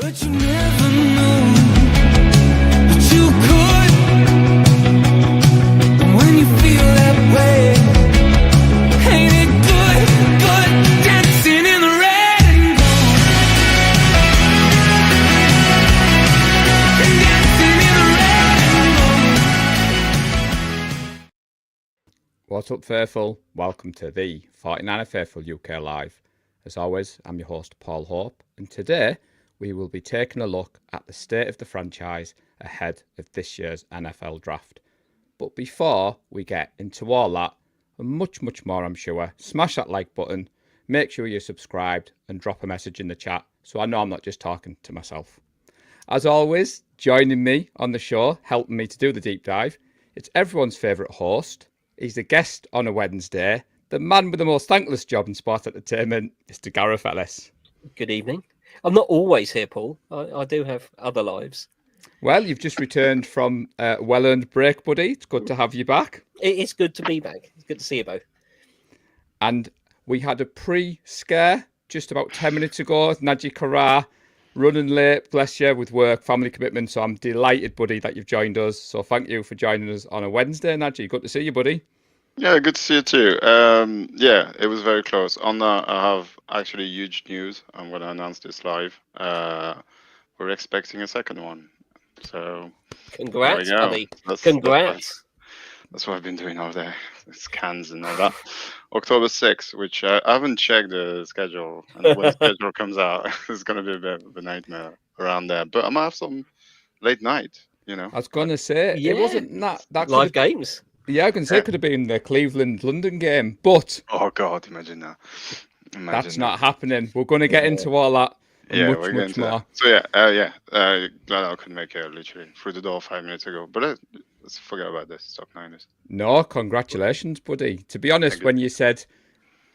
But you never know that you could. And when you feel that way, ain't it good, good dancing in the red and gold. And dancing in the red and gold. What's up, Faithful? Welcome to the 49er Faithful UK Live. As always, I'm your host, Paul Hope, and today we will be taking a look at the state of the franchise ahead of this year's NFL draft. But before we get into all that, and much, much more, I'm sure, smash that like button, make sure you're subscribed, and drop a message in the chat so I know I'm not just talking to myself. As always, joining me on the show, helping me to do the deep dive, it's everyone's favourite host. He's the guest on a Wednesday, the man with the most thankless job in sport entertainment, Mr. Gareth Ellis. Good evening. I'm not always here, Paul. I do have other lives. Well, you've just returned from a well-earned break, buddy. It's good to have you back. It's good to be back. It's good to see you both. And we had a pre-scare just about 10 minutes ago. Najee Karar running late, bless you, with work, family commitments. So I'm delighted, buddy, that you've joined us. So thank you for joining us on a Wednesday, Najee. Good to see you, buddy. Yeah, good to see you too. Yeah, it was very close. On that, I have actually huge news. I'm going to announce this live. We're expecting a second one. So, Congrats, there we go. buddy. That's Congrats. That's what I've been doing all day. Scans and all that. October 6th, which I haven't checked the schedule. And when the schedule comes out, it's going to be a bit of a nightmare around there. But I might have some late night, you know. I was going to say, Yeah. it wasn't that Live games. Yeah, I can say it could have been the Cleveland-London game, but Oh, God, imagine that. that's not happening. We're going to get into all that and Yeah, much, we're much getting to more. that. So glad I could make it literally through the door 5 minutes ago. But let's forget about this. Stop Niners. No, congratulations, buddy. To be honest, Thank you. when you said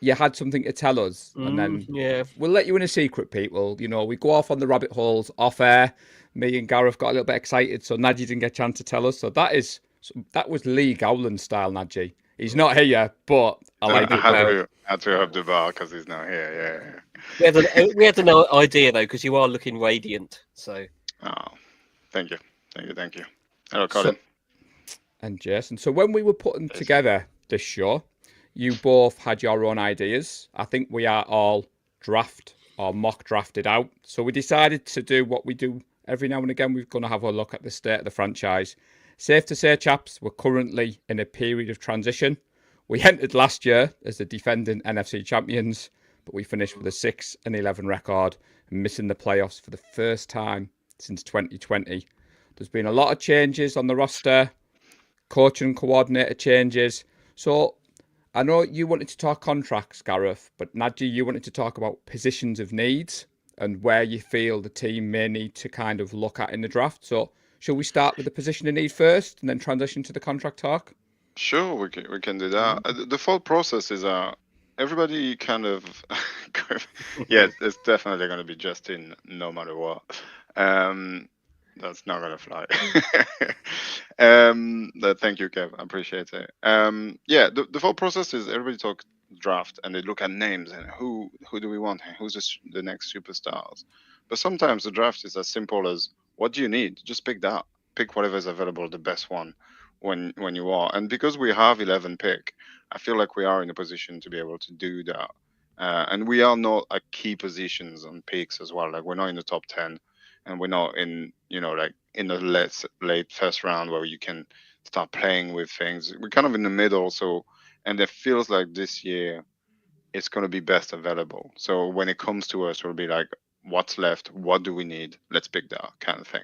you had something to tell us, and then Yeah. we'll let you in a secret, people. You know, we go off on the rabbit holes off air. Me and Gareth got a little bit excited, so Najee didn't get a chance to tell us. So that was Lee Gowland style, Najee. He's not here, but I like I it. had to up the bar because he's not here. We had an idea, though, because you are looking radiant. So, Oh, thank you. Hello, Colin. And Jason. So when we were putting together this show, you both had your own ideas. I think we are all draft or mock drafted out. So we decided to do what we do every now and again. We're going to have a look at the state of the franchise. Safe to say, chaps, we're currently in a period of transition. We entered last year as the defending NFC champions, but we finished with a 6-11 record and missing the playoffs for the first time since 2020. There's been a lot of changes on the roster, coaching and coordinator changes. So I know you wanted to talk contracts, Gareth, but Najee, you wanted to talk about positions of needs and where you feel the team may need to kind of look at in the draft. So shall we start with the position of need first and then transition to the contract talk? Sure, we can do that. The full process is everybody kind of yeah, it's definitely going to be Justin no matter what. That's not going to fly. But thank you, Kev. I appreciate it. Yeah, the full process is everybody talk draft and they look at names and who do we want? Who's the next superstars? But sometimes the draft is as simple as what do you need? Just pick that. Pick whatever is available, the best one when you are. And because we have 11 pick, I feel like we are in a position to be able to do that. And we are not at key positions on picks as well. Like we're not in the top 10 and we're not in, like in the late first round where you can start playing with things. We're kind of in the middle. So, and it feels like this year it's going to be best available. So when it comes to us, we'll be like, what's left? What do we need? Let's pick that kind of thing.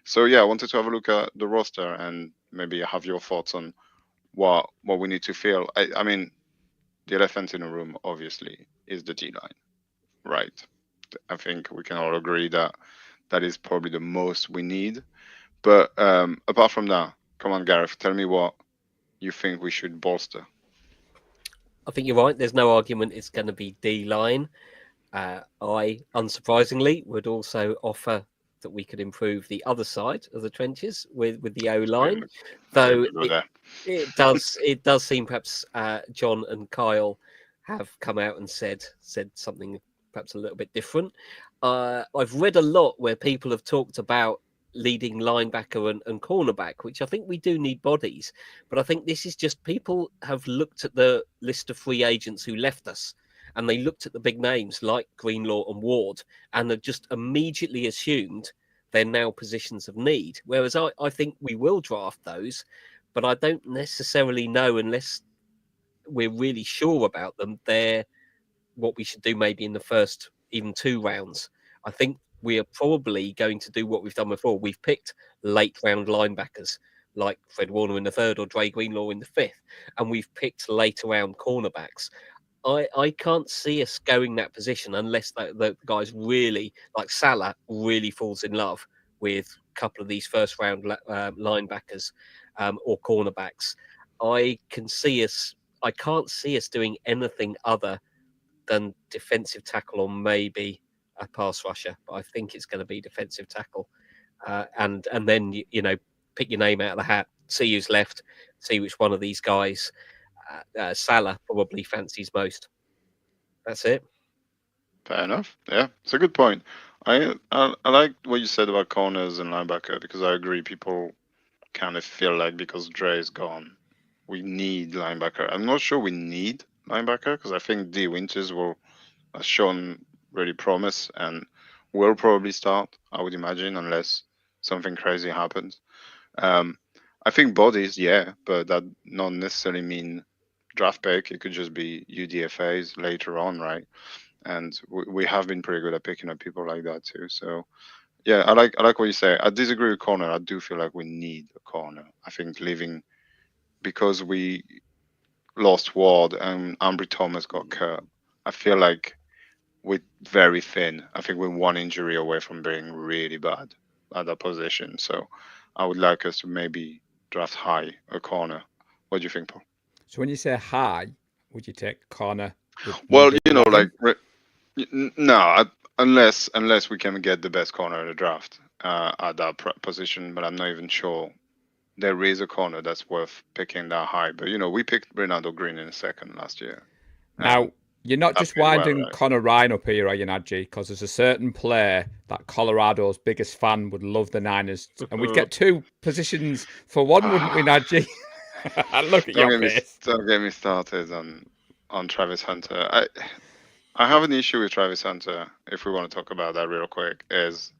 So yeah, I wanted to have a look at the roster and maybe have your thoughts on what we need to fill. I mean, the elephant in the room, obviously, is the D-line, right? I think we can all agree that that is probably the most we need. But apart from that, come on, Gareth, tell me what you think we should bolster. I think you're right. There's no argument it's going to be D-line. I, unsurprisingly, would also offer that we could improve the other side of the trenches with the O-line. Though it does seem perhaps John and Kyle have come out and said something perhaps a little bit different. I've read a lot where people have talked about leading linebacker and cornerback, which I think we do need bodies. But I think this is just people have looked at the list of free agents who left us, and they looked at the big names like Greenlaw and Ward, and have just immediately assumed they're now positions of need. Whereas I think we will draft those, but I don't necessarily know unless we're really sure about them. They're what we should do maybe in the first even 2 rounds. I think we are probably going to do what we've done before. We've picked late round linebackers like Fred Warner in the third or Dre Greenlaw in the fifth, and we've picked later round cornerbacks. I can't see us going that position unless the guys really, like Salah, really falls in love with a couple of these first round linebackers or cornerbacks. I can't see us doing anything other than defensive tackle or maybe a pass rusher, but I think it's going to be defensive tackle. And then pick your name out of the hat, see who's left, see which one of these guys Salah probably fancies most. That's it. Fair enough. Yeah, it's a good point. I like what you said about corners and linebacker because I agree. People kind of feel like because Dre is gone, we need linebacker. I'm not sure we need linebacker because I think D Winters has shown really promise and will probably start. I would imagine unless something crazy happens. I think bodies, yeah, but that not necessarily mean draft pick. It could just be UDFAs later on, right? And we have been pretty good at picking up people like that too. So yeah, I like what you say. I disagree with corner. I do feel like we need a corner. I think leaving because we lost Ward and Ambry Thomas got cut. I feel like we're very thin. I think we're one injury away from being really bad at that position. So I would like us to maybe draft high a corner. What do you think, Paul? So when you say high, would you take corner with Well, number you know, 11? no, unless we can get the best corner in the draft at that position, but I'm not even sure there is a corner that's worth picking that high. But we picked Ronaldo Green in a second last year. Now, you're not that just did well, winding right? Connor Ryan up here, are you, Nadji? Because there's a certain player that Colorado's biggest fan would love the Niners, and we'd get two positions for one, wouldn't we, Nadji? Look at your face. Don't get me started on Travis Hunter. I have an issue with Travis Hunter. If we want to talk about that real quick, is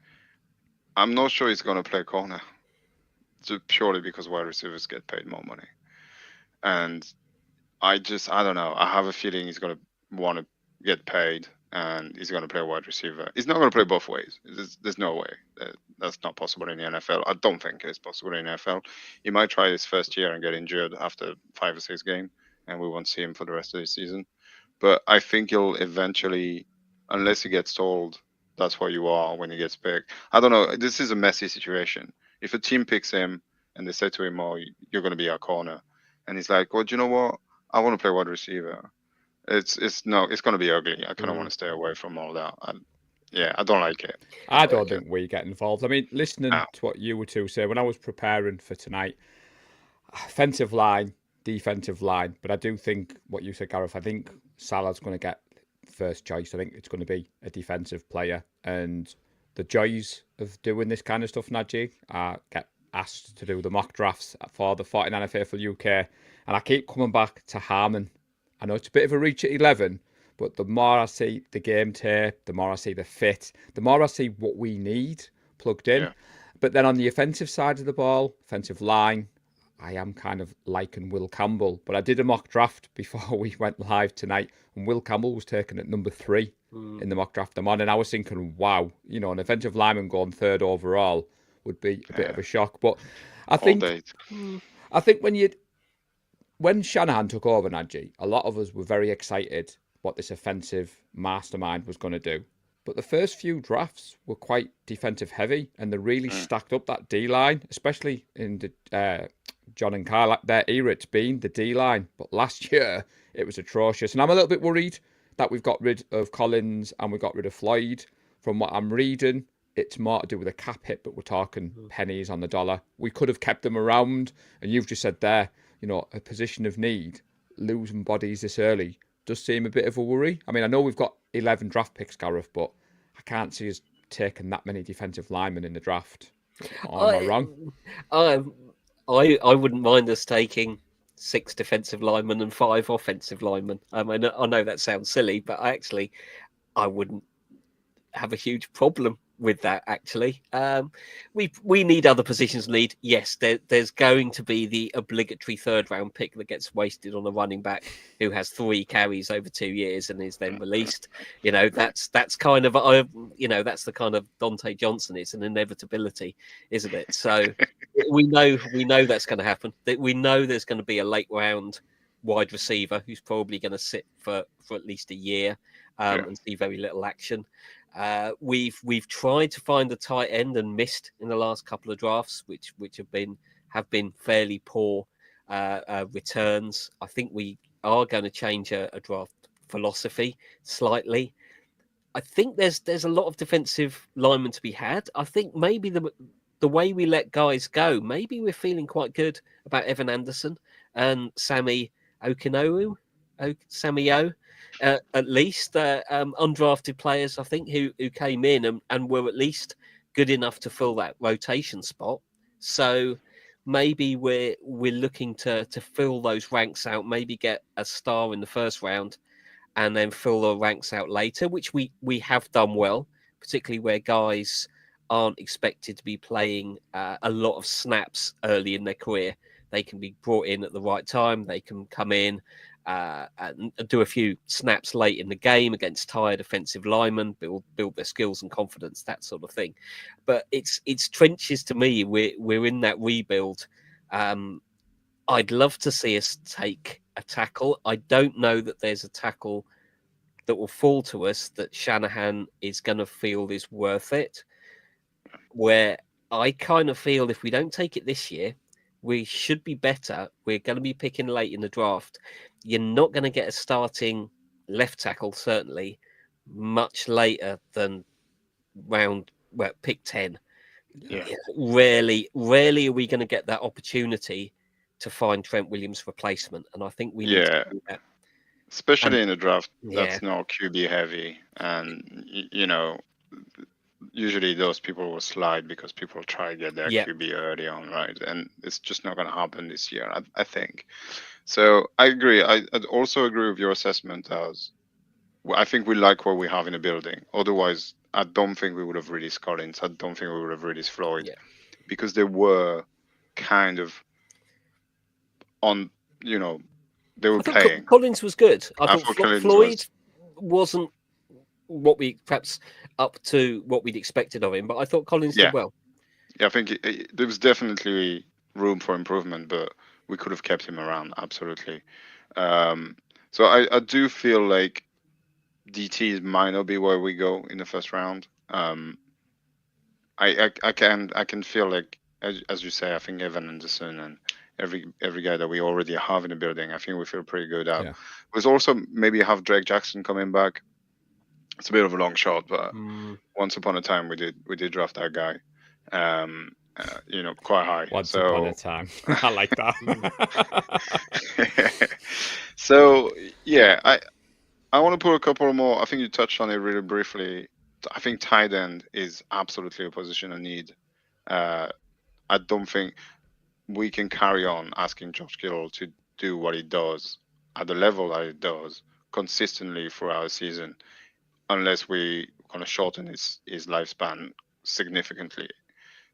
I'm not sure he's going to play corner, just purely because wide receivers get paid more money, and I don't know. I have a feeling he's going to want to get paid, and he's going to play wide receiver. He's not going to play both ways. There's no way. That's not possible in the NFL. I don't think it's possible in the NFL. He might try his first year and get injured after 5 or 6 games, and we won't see him for the rest of the season. But I think he'll eventually, unless he gets told that's what you are when he gets picked. I don't know. This is a messy situation. If a team picks him and they say to him, "Oh, you're going to be our corner," and he's like, "Well, do you know what? I want to play wide receiver." It's going to be ugly. I kind of want to stay away from all that. I don't like it. I don't think we get involved. I mean, listening No. to what you were two say, when I was preparing for tonight, offensive line, defensive line, but I do think what you said, Gareth, I think Salah's going to get first choice. I think it's going to be a defensive player. And the joys of doing this kind of stuff, Najee, I get asked to do the mock drafts for the 49er Faithful UK, and I keep coming back to Harmon. I know it's a bit of a reach at 11, but the more I see the game tape, the more I see the fit, the more I see what we need plugged in. Yeah. But then on the offensive side of the ball, offensive line, I am kind of liking Will Campbell. But I did a mock draft before we went live tonight, and Will Campbell was taken at number 3 in the mock draft I'm on. And I was thinking, wow, an offensive lineman going 3rd overall would be a bit of a shock. But I think when Shanahan took over, Najee, a lot of us were very excited what this offensive mastermind was going to do. But the first few drafts were quite defensive heavy, and they really stacked up that D line, especially in the John and Kyle, their era. It's been the D line, but last year it was atrocious, and I'm a little bit worried that we've got rid of Collins and we got rid of Floyd. From what I'm reading, it's more to do with a cap hit, but we're talking pennies on the dollar. We could have kept them around, and you've just said there, a position of need, losing bodies this early does seem a bit of a worry. I mean, I know we've got 11 draft picks, Gareth, but I can't see us taking that many defensive linemen in the draft. Or am I wrong? I wouldn't mind us taking 6 defensive linemen and 5 offensive linemen. I mean, I know that sounds silly, but I wouldn't have a huge problem with that. Actually, we need other positions. Yes, there's going to be the obligatory 3rd round pick that gets wasted on a running back who has 3 carries over 2 years and is then released. That's kind of that's the kind of Dante Johnson. It's an inevitability, isn't it? So we know that's going to happen. That we know there's going to be a late round wide receiver who's probably going to sit for at least a year and see very little action. We've tried to find a tight end and missed in the last couple of drafts, which have been fairly poor returns. I think we are going to change a draft philosophy slightly. I think there's a lot of defensive linemen to be had. I think maybe the way we let guys go, maybe we're feeling quite good about Evan Anderson and Sammy Okinowu, Sammy O. At least undrafted players, I think, who came in and were at least good enough to fill that rotation spot. So maybe we're looking to fill those ranks out, maybe get a star in the 1st round and then fill the ranks out later, which we have done well, particularly where guys aren't expected to be playing a lot of snaps early in their career. They can be brought in at the right time. They can come in and do a few snaps late in the game against tired offensive linemen, build their skills and confidence, that sort of thing. But it's trenches to me. We're in that rebuild. I'd love to see us take a tackle. I don't know that there's a tackle that will fall to us that Shanahan is going to feel is worth it. Where I kind of feel if we don't take it this year, we should be better. We're going to be picking late in the draft. You're not going to get a starting left tackle, certainly, much later than pick 10. Yeah. Rarely are we going to get that opportunity to find Trent Williams' replacement. And I think we need to do that. Especially in a draft that's not QB heavy. And, usually those people will slide because people try to get their QB early on, right? And it's just not going to happen this year, I think. So I agree. I'd also agree with your assessment as I think we like what we have in the building. Otherwise, I don't think we would have released Collins. I don't think we would have released Floyd because they were kind of on, they were playing. Collins was good. I thought Floyd wasn't what we perhaps up to what we'd expected of him, but I thought Collins did well. Yeah, I think there was definitely room for improvement, but we could have kept him around, absolutely. So I do feel like DT might not be where we go in the 1st round. I can feel like, as you say, I think Evan Anderson and every guy that we already have in the building, I think we feel pretty good out. There's also maybe have Drake Jackson coming back. It's a bit of a long shot, but once upon a time we did draft that guy. Quite high. Once upon a time. I like that. So I want to put a couple more. I think you touched on it really briefly. I think tight end is absolutely a position of need. I don't think we can carry on asking Josh Kittle to do what he does at the level that he does consistently throughout the season, unless we kind of shorten his lifespan significantly.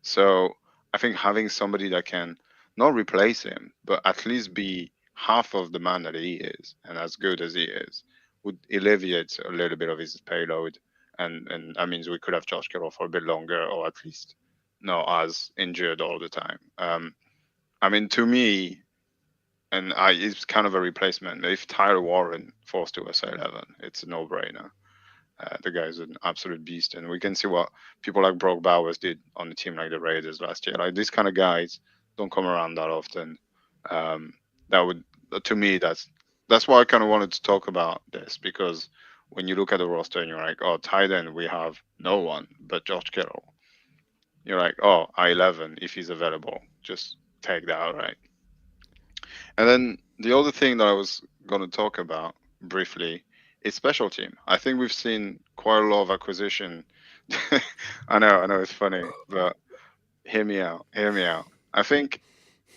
So I think having somebody that can not replace him, but at least be half of the man that he is and as good as he is would alleviate a little bit of his payload. And that means we could have Josh Kittle for a bit longer, or at least not as injured all the time. To me, and it's kind of a replacement. If Tyler Warren falls to us at 11, it's a no-brainer. The guy's an absolute beast, and we can see what people like Brock Bowers did on a team like the Raiders last year. Like, these kind of guys don't come around that often. That would, to me, that's why I kind of wanted to talk about this, because when you look at the roster and you're like, oh, tight end, we have no one but Josh Kittle. You're like, oh, I-11, if he's available, just take that, right? And then the other thing that I was going to talk about briefly is special team. I think we've seen quite a lot of acquisition. I know, it's funny, but hear me out. I think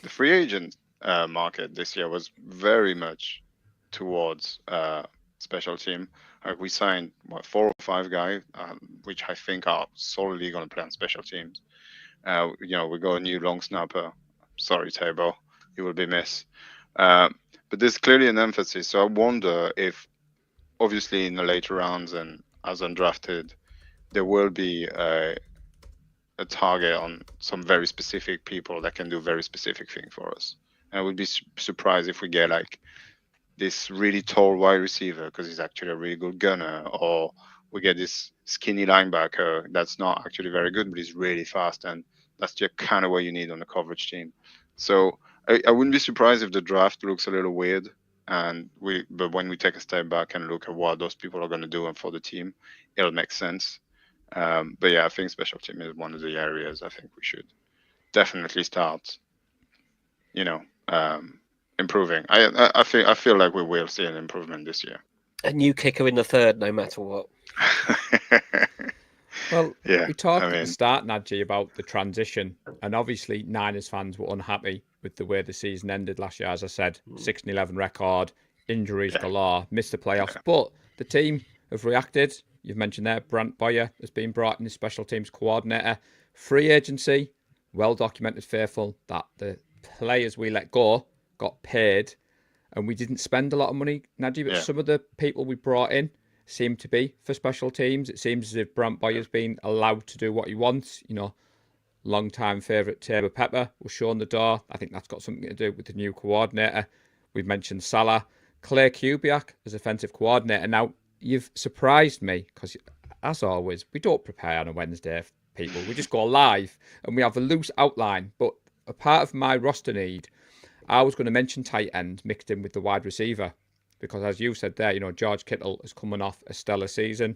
the free agent market this year was very much towards special team. We signed 4 or 5 guys, which I think are solely going to play on special teams. We got a new long snapper. Sorry, Tabo, you will be missed. But there's clearly an emphasis. So I wonder if, obviously, in the later rounds and as undrafted, there will be a target on some very specific people that can do very specific things for us. And I would be surprised if we get like this really tall wide receiver because he's actually a really good gunner, or we get this skinny linebacker that's not actually very good, but he's really fast, and that's the kind of what you need on the coverage team. So I wouldn't be surprised if the draft looks a little weird, but when we take a step back and look at what those people are going to do and for the team, it'll make sense. But yeah, I think special team is one of the areas I think we should definitely start, improving. I feel like we will see an improvement this year. A new kicker in the third, no matter what. Well, Yeah, we talked at the start, Nadji, about the transition, and obviously Niners fans were unhappy with the way the season ended last year. As I said, 6-11 record, injuries galore, missed the playoffs, but the team have reacted. You've mentioned there, Brant Boyer has been brought in as special teams coordinator. Free agency, well documented, faithful, that the players we let go got paid, and we didn't spend a lot of money, Nadji, but some of the people we brought in seem to be for special teams. It seems as if Brant Boyer's been allowed to do what he wants. Long-time favourite Tabor Pepper was shown the door. I think that's got something to do with the new coordinator. We've mentioned Salah. Claire Kubiak as offensive coordinator. Now, you've surprised me because, as always, we don't prepare on a Wednesday, people. We just go live and we have a loose outline. But a part of my roster need, I was going to mention tight end mixed in with the wide receiver. Because as you said there, George Kittle is coming off a stellar season.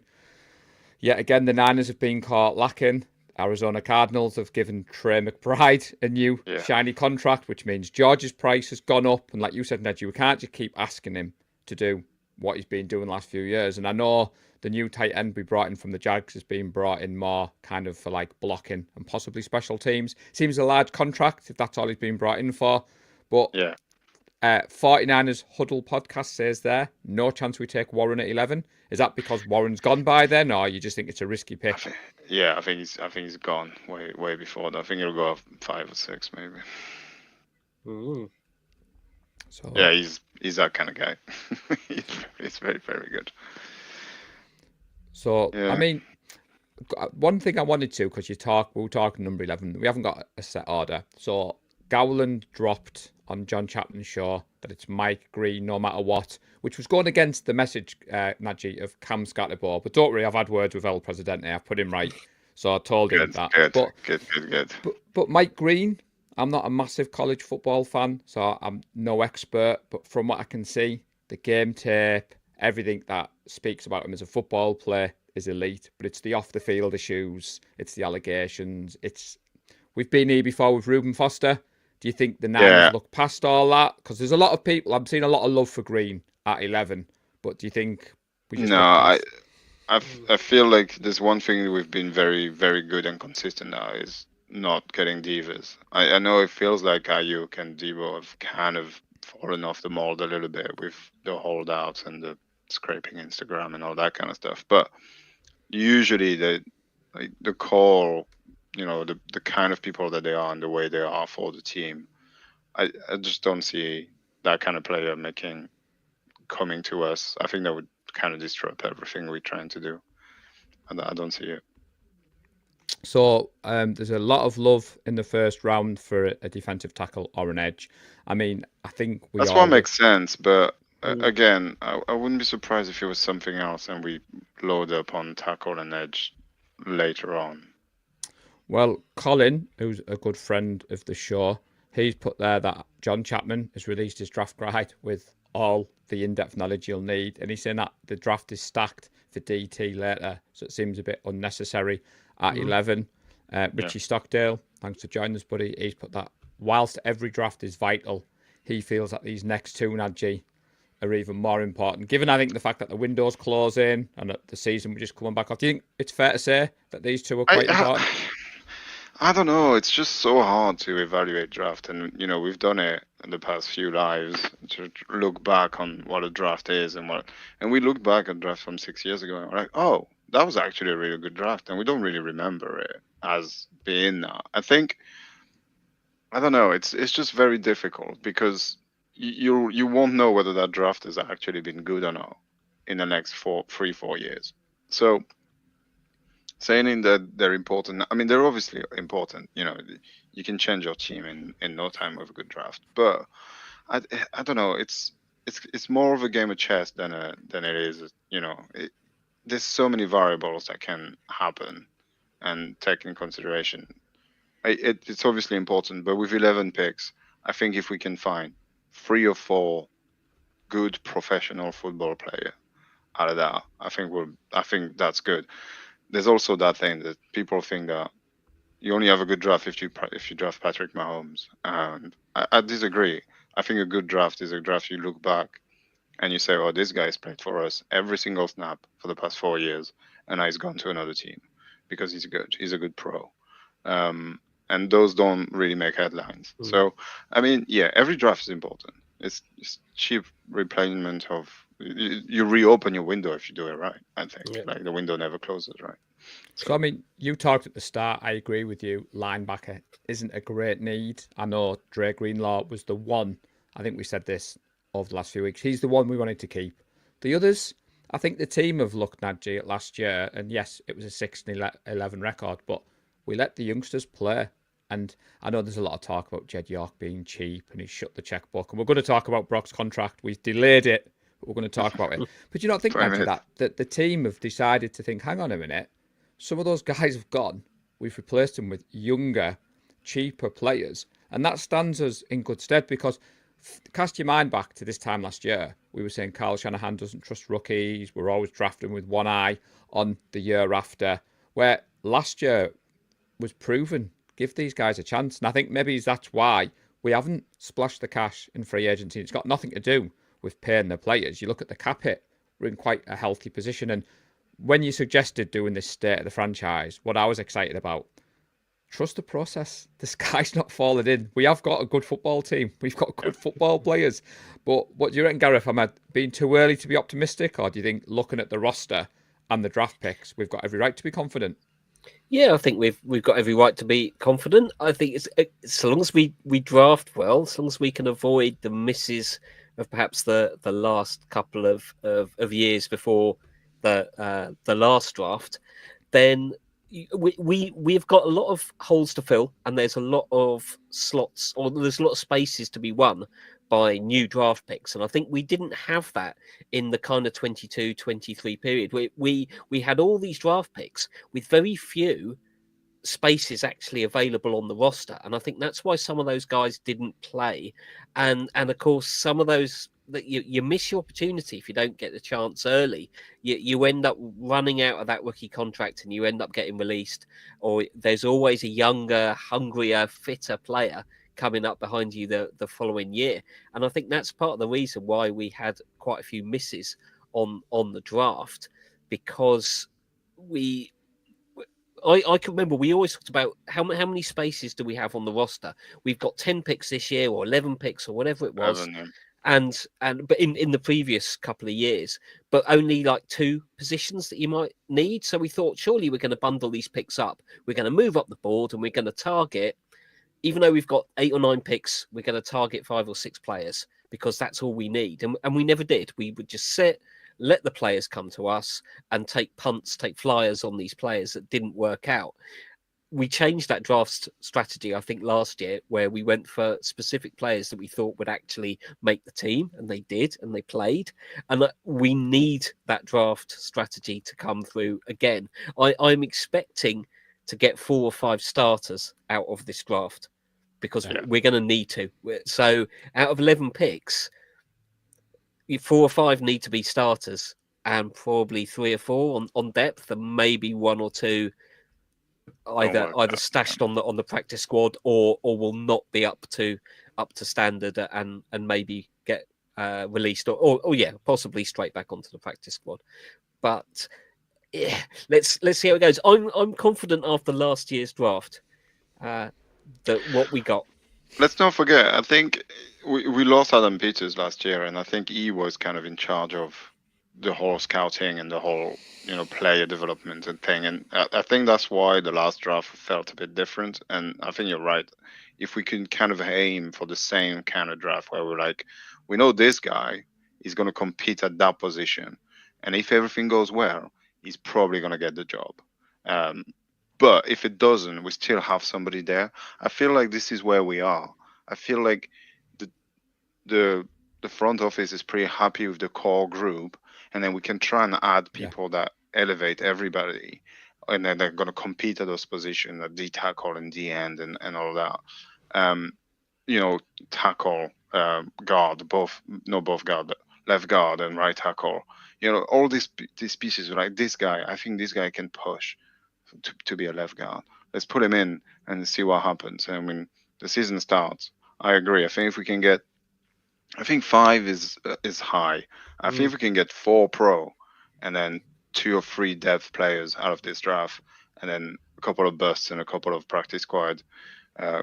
Yet again, the Niners have been caught lacking. Arizona Cardinals have given Trey McBride a new shiny contract, which means George's price has gone up. And like you said, Nedgy, we can't just keep asking him to do what he's been doing the last few years. And I know the new tight end we brought in from the Jags has been brought in more kind of for like blocking and possibly special teams. Seems a large contract if that's all he's been brought in for. But 49ers Huddle podcast says there, no chance we take Warren at 11. Is that because Warren's gone by then, or you just think it's a risky pick? I think he's gone way before that. I think he'll go 5 or 6 maybe. Ooh. So yeah, he's that kind of guy. He's very, very good. So I mean, one thing I wanted to, because we were talking number 11. We haven't got a set order. So Gowland dropped on John Chapman's show that it's Mike Green no matter what, which was going against the message, Nadji, of Cam Scatterball. But don't worry, I've had words with El Presidente. I've put him right. So I told him that. Good. But Mike Green, I'm not a massive college football fan, so I'm no expert. But from what I can see, the game tape, everything that speaks about him as a football player is elite. But it's the off-the-field issues. It's the allegations. We've been here before with Reuben Foster. Do you think the Niners look past all that? Because there's a lot of people. I'm seeing a lot of love for Green at 11. But do you think we just I feel like there's one thing that we've been very, very good and consistent now is not getting divas. I know it feels like Ayuk and Debo have kind of fallen off the mold a little bit with the holdouts and the scraping Instagram and all that kind of stuff. But usually the core, the kind of people that they are and the way they are for the team, I just don't see that kind of player coming to us. I think that would kind of disrupt everything we're trying to do. And I don't see it. So there's a lot of love in the first round for a defensive tackle or an edge. I mean, I think that's what makes sense. But again, I wouldn't be surprised if it was something else and we load up on tackle and edge later on. Well, Colin, who's a good friend of the show, he's put there that John Chapman has released his draft guide with all the in-depth knowledge you'll need. And he's saying that the draft is stacked for DT later, so it seems a bit unnecessary at 11. Richie Stockdale, thanks for joining us, buddy. He's put that whilst every draft is vital, he feels that these next two, Nadji, are even more important. Given, I think, the fact that the window's closing and that the season we're just coming back off, do you think it's fair to say that these two are quite important? I don't know. It's just so hard to evaluate draft, and we've done it in the past few lives to look back on what a draft is and we looked back at draft from 6 years ago and we're like, oh, that was actually a really good draft, and we don't really remember it as being that. I don't know. It's just very difficult because you won't know whether that draft has actually been good or not in the next 4 years. So saying that they're important, I mean, they're obviously important. You can change your team in no time with a good draft. But I don't know. It's more of a game of chess than it is. There's so many variables that can happen and take in consideration. It's obviously important, but with 11 picks, I think if we can find 3 or 4 good professional football players out of that, I think that's good. There's also that thing that people think that you only have a good draft if you draft Patrick Mahomes, and I disagree. I think a good draft is a draft you look back and you say, "Oh, this guy's played for us every single snap for the past 4 years, and now he's gone to another team because he's good. He's a good pro." And those don't really make headlines. So, I mean, yeah, every draft is important. It's cheap replenishment of. You reopen your window if you do it right. I think like the window never closes, right? So I mean, you talked at the start. I agree with you. Linebacker isn't a great need. I know Dre Greenlaw was the one. I think we said this over the last few weeks. He's the one we wanted to keep. The others, I think the team have looked Najee at last year, and yes, it was a 6-11 record, but we let the youngsters play. And I know there's a lot of talk about Jed York being cheap and he's shut the checkbook. And we're going to talk about Brock's contract. We've delayed it, but we're going to talk about it. But you don't think, Najee, that the team have decided to think, hang on a minute, some of those guys have gone. We've replaced them with younger, cheaper players. And that stands us in good stead because cast your mind back to this time last year. We were saying Kyle Shanahan doesn't trust rookies. We're always drafting with one eye on the year after. Where last year was proven, give these guys a chance. And I think maybe that's why we haven't splashed the cash in free agency. It's got nothing to do with paying the players. You look at the cap hit, we're in quite a healthy position. And when you suggested doing this state of the franchise, what I was excited about, trust the process. The sky's not falling in. We have got a good football team. We've got good football players. But what do you reckon, Gareth? Am I being too early to be optimistic? Or do you think looking at the roster and the draft picks, we've got every right to be confident? Yeah, I think we've got every right to be confident. I think it's so long as we draft well, as long as we can avoid the misses of perhaps the last couple of years before the last draft, then we've got a lot of holes to fill, and there's a lot of slots, or there's a lot of spaces to be won by new draft picks. And I think we didn't have that in the kind of 22-23 period. We had all these draft picks with very few spaces actually available on the roster, and I think that's why some of those guys didn't play, and of course some of those that you miss your opportunity if you don't get the chance early. You end up running out of that rookie contract and you end up getting released, or there's always a younger, hungrier, fitter player coming up behind you the following year. And I think that's part of the reason why we had quite a few misses on the draft, because I can remember we always talked about how many spaces do we have on the roster. We've got 10 picks this year, or 11 picks, or whatever it was. But in the previous couple of years, but only like 2 positions that you might need. So we thought, surely we're going to bundle these picks up. We're going to move up the board and we're going to target, even though we've got 8 or 9 picks, we're going to target 5 or 6 players because that's all we need. And we never did. We would just sit, let the players come to us and take punts, take flyers on these players that didn't work out. We changed that draft strategy, I think, last year, where we went for specific players that we thought would actually make the team, and they did, and they played. And we need that draft strategy to come through again. I'm expecting to get 4 or 5 starters out of this draft because we're going to need to. So out of 11 picks, 4 or 5 need to be starters, and probably 3 or 4 on depth, and maybe 1 or 2 either stashed on the practice squad or will not be up to standard and maybe get released, or yeah, possibly straight back onto the practice squad. But yeah, let's see how it goes. I'm confident after last year's draft that what we got. Let's not forget, I think we lost Adam Peters last year, and I think he was kind of in charge of the whole scouting and the whole, player development and thing. And I think that's why the last draft felt a bit different. And I think you're right. If we can kind of aim for the same kind of draft where we're like, we know this guy is going to compete at that position. And if everything goes well, he's probably going to get the job. But if it doesn't, we still have somebody there. I feel like this is where we are. I feel like the front office is pretty happy with the core group, and then we can try and add people that elevate everybody, and then they're going to compete at those positions at D tackle and D end and all that. Tackle, guard, both guard, but left guard and right tackle. All these pieces. Like this guy, I think this guy can push to be a left guard. Let's put him in and see what happens. And when the season starts, I agree. I think if we can get, I think 5 is high. I think if we can get 4 pro and then 2 or 3 depth players out of this draft, and then a couple of busts and a couple of practice squad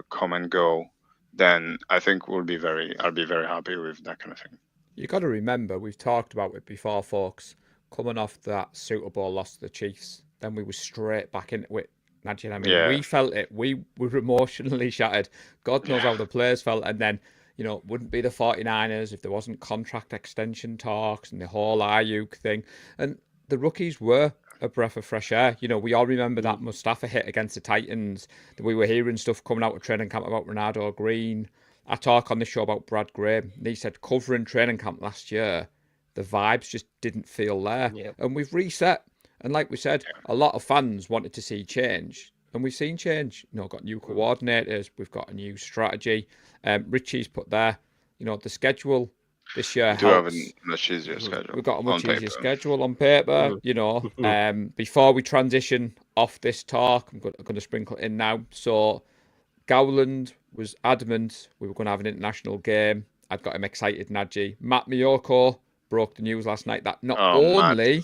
come and go, then I think I'll be very happy with that kind of thing. You got to remember, we've talked about it before, folks. Coming off that Super Bowl loss to the Chiefs, then we were straight back into it. Imagine, we felt it. We were emotionally shattered. God knows how the players felt. And then, wouldn't be the 49ers if there wasn't contract extension talks and the whole Ayuk thing. And the rookies were a breath of fresh air. We all remember that Mustafa hit against the Titans. We were hearing stuff coming out of training camp about Ronaldo Green. I talk on the show about Brad Graham. He said covering training camp last year, the vibes just didn't feel there. Yep. And we've reset. And like we said, a lot of fans wanted to see change. And we've seen change. Got new coordinators. We've got a new strategy. Richie's put there, the schedule this year We do have helps. a much easier schedule. We've got a much on easier paper. schedule on paper, Before we transition off this talk, I'm going to sprinkle it in now. So Gowland was adamant we were going to have an international game. I've got him excited, Nadji. Matt Miyoko broke the news last night that not only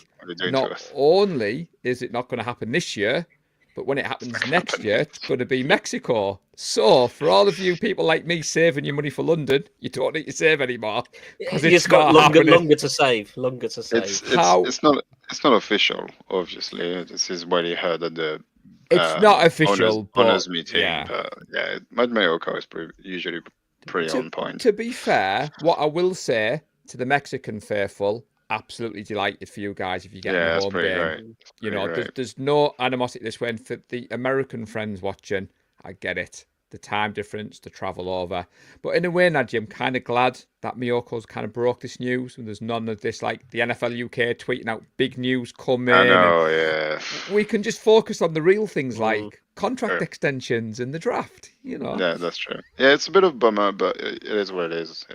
is it not going to happen this year, but when it happens next year, it's going to be Mexico. So, for all of you people like me saving your money for London, you don't need to save anymore. It's just got longer to save. It's not official, obviously. This is what he heard at the It's not official, owners but meeting. yeah. But yeah, Matt Mayoko is usually pretty on point. To be fair, what I will say to the Mexican faithful, absolutely delighted for you guys if you get a home game. Great. There's no animosity this way. And for the American friends watching, I get it. The time difference, the travel over. But in a way, Nadji, I'm kind of glad that Miyoko's kind of broke this news and there's none of this, like the NFL UK tweeting out big news coming. I know, yeah. We can just focus on the real things like contract extensions and the draft, Yeah, that's true. Yeah, it's a bit of a bummer, but it is what it is.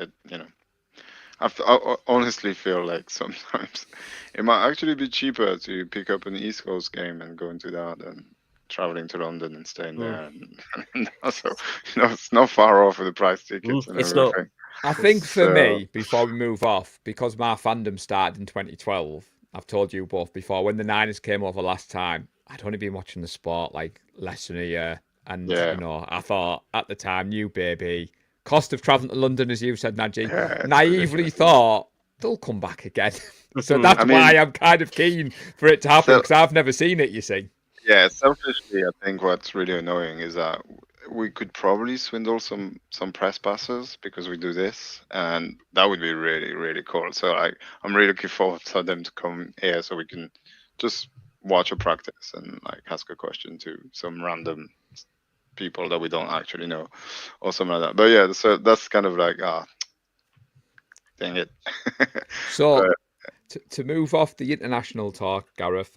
I honestly feel like sometimes it might actually be cheaper to pick up an East Coast game and go into that than traveling to London and staying there. And also, it's not far off with the price tickets and it's everything. not. I think for me, before we move off, because my fandom started in 2012, I've told you both before, when the Niners came over last time, I'd only been watching the sport like less than a year. And, I thought at the time, new baby, cost of travelling to London, as you said, Nadji, naively thought they'll come back again. So that's why I'm kind of keen for it to happen, because I've never seen it, you see. Yeah, selfishly, I think what's really annoying is that we could probably swindle some press passes because we do this, and that would be really, really cool. So I'm really looking forward for them to come here so we can just watch a practice and like ask a question to some random people that we don't actually know or something like that. But yeah, so that's kind of like, dang it. So to move off the international talk, Gareth,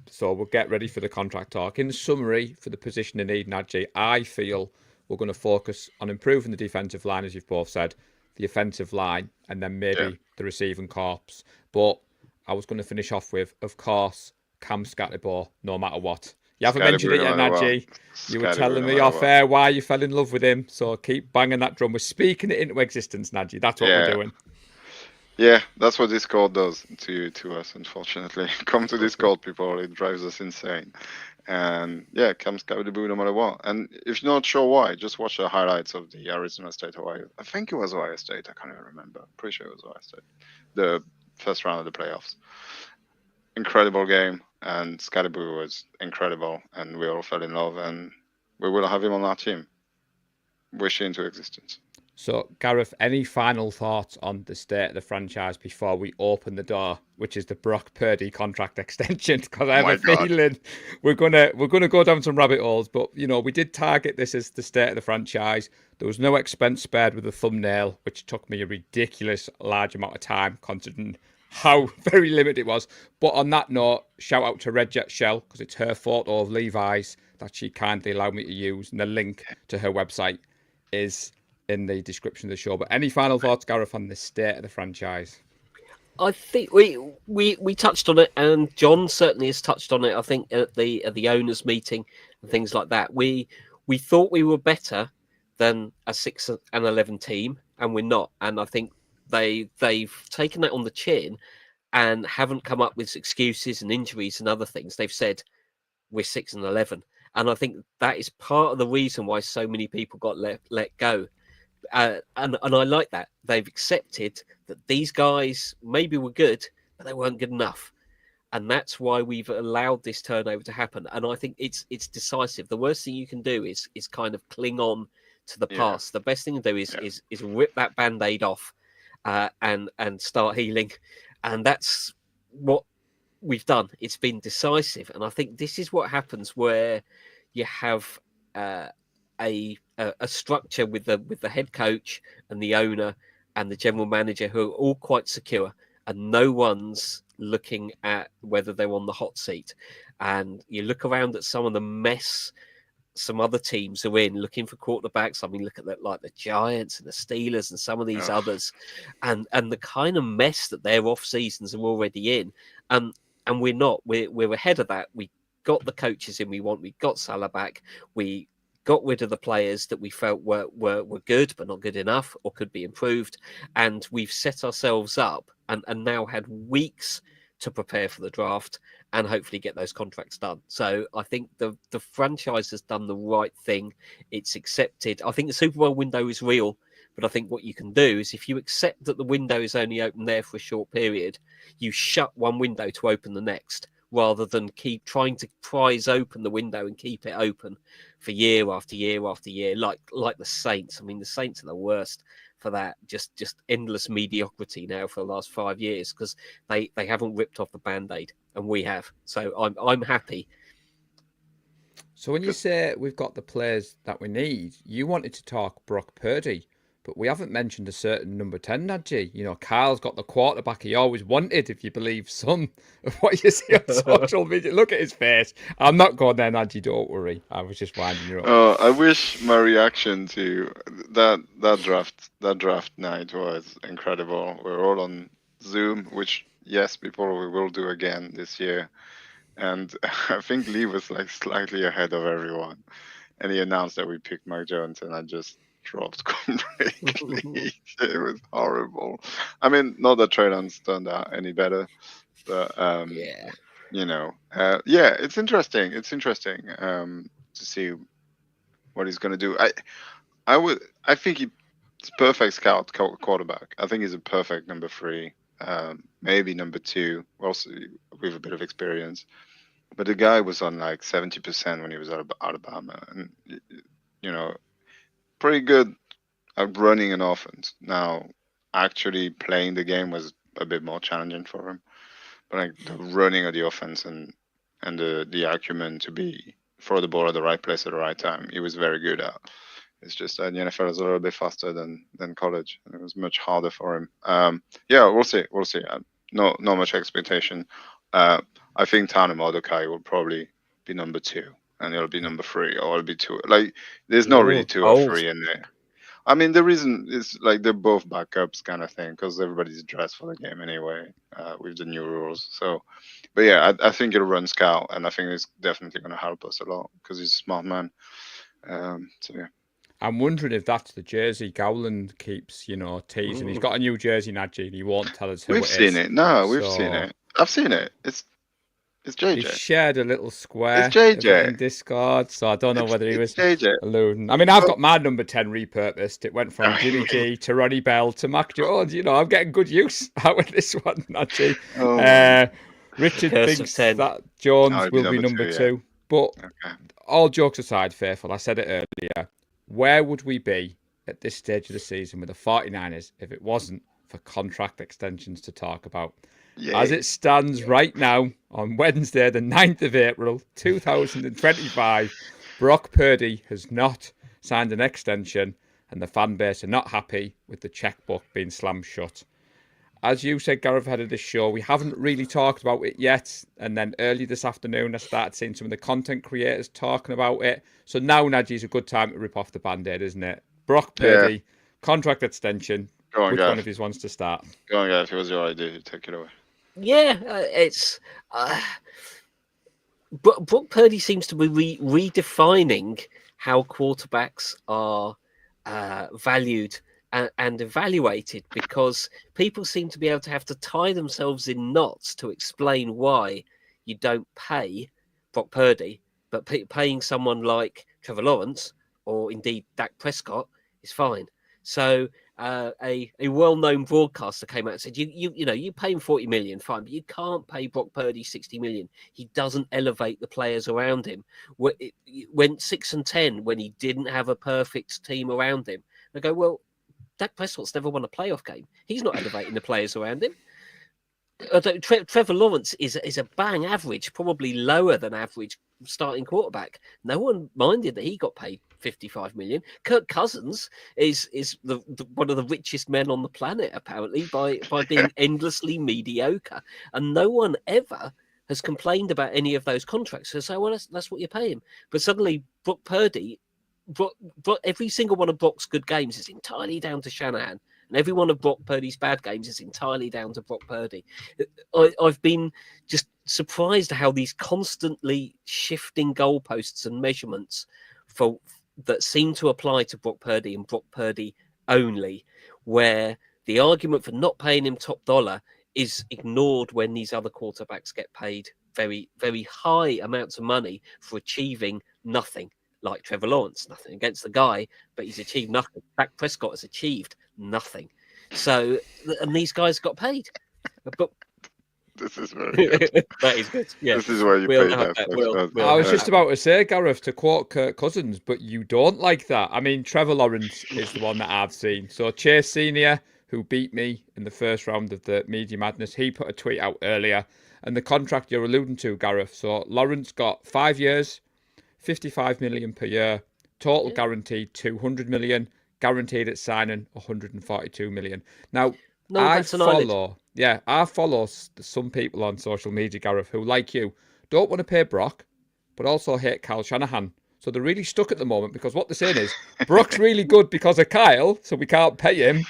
so we'll get ready for the contract talk. In summary, for the position in need, Nadji, I feel we're going to focus on improving the defensive line, as you've both said, the offensive line, and then maybe the receiving corps. But I was going to finish off with, of course, Cam Scatterbo, no matter what. You haven't mentioned it yet, Nadji. You were telling me off air why you fell in love with him. So keep banging that drum. We're speaking it into existence, Nadji. That's what we're doing. Yeah, that's what Discord does to us, unfortunately. Come to Discord, people. It drives us insane. And yeah, comes Boo no matter what. And if you're not sure why, just watch the highlights of the Arizona State Ohio. I think it was Ohio State. I can't even remember. Pretty sure it was Ohio State. The first round of the playoffs. Incredible game, and Boo was incredible, and we all fell in love, and we will have him on our team. Wish it into existence. So, Gareth, any final thoughts on the state of the franchise before we open the door, which is the Brock Purdy contract extension? Because I have My a God. feeling we're gonna go down some rabbit holes. But we did target this as the state of the franchise. There was no expense spared with the thumbnail, which took me a ridiculous large amount of time, considering how very limited it was. But on that note, shout out to Red Jet Shell because it's her photo of Levi's that she kindly allowed me to use, and the link to her website is in the description of the show. But any final thoughts, Gareth, on the state of the franchise? I think we touched on it, and John certainly has touched on it. I think at the owners' meeting and things like that. We thought we were better than a 6-11 team, and we're not. And I think they've taken that on the chin and haven't come up with excuses and injuries and other things. They've said we're 6-11, and I think that is part of the reason why so many people got let go. And I like that they've accepted that these guys maybe were good, but they weren't good enough, and that's why we've allowed this turnover to happen. And I think it's decisive. The worst thing you can do is kind of cling on to the Yeah. past. The best thing to do is Yeah. is rip that band-aid off, and start healing, and that's what we've done. It's been decisive, and I think this is what happens where you have a structure with the head coach and the owner and the general manager who are all quite secure, and no one's looking at whether they're on the hot seat. And you look around at some of the mess some other teams are in looking for quarterbacks. I mean, look at that, like the Giants and the Steelers and some of these Ugh. others, and the kind of mess that their off seasons are already in. And we're not. We're ahead of that. We got the coaches in we want. We got Salah back. We got rid of the players that we felt were good but not good enough or could be improved, and we've set ourselves up and now had weeks to prepare for the draft and hopefully get those contracts done. So I think the franchise has done the right thing. It's accepted. I think the Super Bowl window is real, but I think what you can do is if you accept that the window is only open there for a short period, you shut one window to open the next, rather than keep trying to prise open the window and keep it open for year after year after year, like the Saints. I mean, the Saints are the worst for that. Just endless mediocrity now for the last 5 years because they haven't ripped off the band-aid, and we have. So I'm happy. So when you say we've got the players that we need, you wanted to talk Brock Purdy, but we haven't mentioned a certain number 10, Nadji. Kyle's got the quarterback he always wanted, if you believe some of what you see on social media. Look at his face. I'm not going there, Nadji, don't worry. I was just winding you up. I wish my reaction to that draft night was incredible. We're all on Zoom, which yes, people we will do again this year. And I think Lee was like slightly ahead of everyone, and he announced that we picked Mike Jones, and I just dropped completely. It was horrible. I mean, not that Trey Lance turned out any better, but Yeah. yeah, it's interesting. It's interesting to see what he's going to do. I think he's perfect scout quarterback. I think he's a perfect number 3, maybe number 2, also with a bit of experience. But the guy was on like 70% when he was at Alabama, and pretty good at running an offense. Now, actually playing the game was a bit more challenging for him. But like the running of the offense and the acumen to be throw the ball at the right place at the right time, he was very good at. It's just that the NFL is a little bit faster than college, and it was much harder for him. Yeah, we'll see. We'll see. Not much expectation. I think Tana Mordecai will probably be number 2, and it'll be number 3, or it'll be 2. Like, there's not really 2 or 3 in there. I mean, the reason is like they're both backups kind of thing because everybody's dressed for the game anyway with the new rules. So, but yeah, I think it'll run scout, and I think it's definitely going to help us a lot because he's a smart man. So yeah. I'm wondering if that's the jersey Gowland keeps, teasing. He's got a new jersey, Nadji, and he won't tell us who We've it seen is. it. No, we've So, seen it. I've seen it. It's He JJ. shared a little square It's of it JJ. in Discord, so I don't know whether he was It's JJ. alluding. I mean, I've got my number 10 repurposed. It went from Oh, Jimmy G to Ronnie Bell to Mac Jones. I'm getting good use out of this one, Nadji. Oh, man. Richard Curse of thinks 10. that Jones I'll be will be number number two, 2. But Okay. all jokes aside, Faithful, I said it earlier, where would we be at this stage of the season with the 49ers if it wasn't for contract extensions to talk about? As Yay. it stands right now, on Wednesday, the 9th of April, 2025, Brock Purdy has not signed an extension, and the fan base are not happy with the checkbook being slammed shut. As you said, Gareth, ahead of this show, we haven't really talked about it yet. And then early this afternoon, I started seeing some of the content creators talking about it. So now, Nadji, is a good time to rip off the band-aid, isn't it? Brock Purdy, contract extension. Go on, Which one Gav. of these wants to start? Go on, Gav. It was your idea. Take it away. Yeah, it's Brock Purdy seems to be redefining how quarterbacks are valued and evaluated, because people seem to be able to have to tie themselves in knots to explain why you don't pay Brock Purdy, but paying someone like Trevor Lawrence or indeed Dak Prescott is fine. So a well-known broadcaster came out and said, you pay him 40 million, fine, but you can't pay Brock Purdy 60 million. He doesn't elevate the players around him. It went 6-10 when he didn't have a perfect team around him. I go, well, Dak Prescott's never won a playoff game. He's not elevating the players around him. Trevor Lawrence is a bang average, probably lower than average starting quarterback. No one minded that he got paid 55 million. Kirk Cousins is one of the richest men on the planet, apparently, by being endlessly mediocre, and no one ever has complained about any of those contracts. So well, that's what you pay him. But suddenly, Brock Purdy, every single one of Brock's good games is entirely down to Shanahan. And every one of Brock Purdy's bad games is entirely down to Brock Purdy. I've been just surprised at how these constantly shifting goalposts and measurements that seem to apply to Brock Purdy and Brock Purdy only, where the argument for not paying him top dollar is ignored when these other quarterbacks get paid very, very high amounts of money for achieving nothing. Like Trevor Lawrence, nothing against the guy, but he's achieved nothing. Dak Prescott has achieved nothing. So, and these guys got paid. But This is very good. that is good. Yeah, This is why you We'll pay have that. that. I was just about to say, Gareth, to quote Kirk Cousins, but you don't like that. I mean, Trevor Lawrence is the one that I've seen. So Chase Senior, who beat me in the first round of the Media Madness, he put a tweet out earlier. And the contract you're alluding to, Gareth. So Lawrence got 5 years, 55 million per year, total guaranteed 200 million, guaranteed at signing 142 million. Now, I follow some people on social media, Gareth, who, like you, don't want to pay Brock, but also hate Kyle Shanahan. So they're really stuck at the moment, because what they're saying is Brock's really good because of Kyle, so we can't pay him,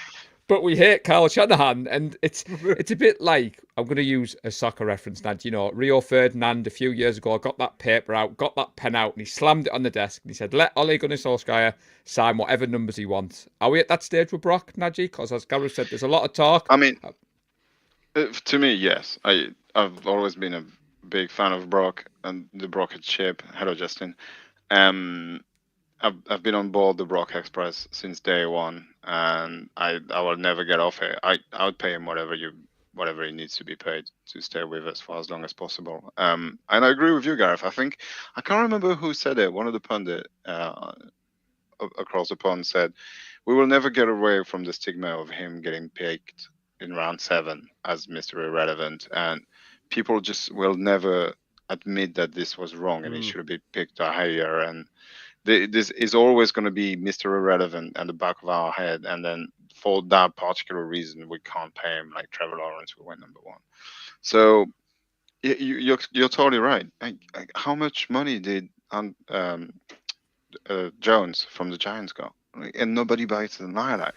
but we hate Kyle Shanahan. And it's a bit like, I'm going to use a soccer reference now. Rio Ferdinand a few years ago got that paper out, got that pen out, and he slammed it on the desk, and he said, let Ole Gunnar Solskjaer sign whatever numbers he wants. Are we at that stage with Brock, Nadji? Because as Gareth said, there's a lot of talk. I mean, to me, yes. I've always been a big fan of Brock and the Brockhead ship. Hello, Justin. I've been on board the Brock Express since day one, and I will never get off it. I would pay him whatever he needs to be paid to stay with us for as long as possible. And I agree with you, Gareth. I think I can't remember who said it. One of the pundit across the pond said, "We will never get away from the stigma of him getting picked in round 7 as Mr. Irrelevant, and people just will never admit that this was wrong and he should be picked higher." And this is always going to be Mr. Irrelevant at the back of our head, and then for that particular reason, we can't pay him like Trevor Lawrence, who went number 1. So you're totally right. How much money did Jones from the Giants got? And nobody bites an eyelid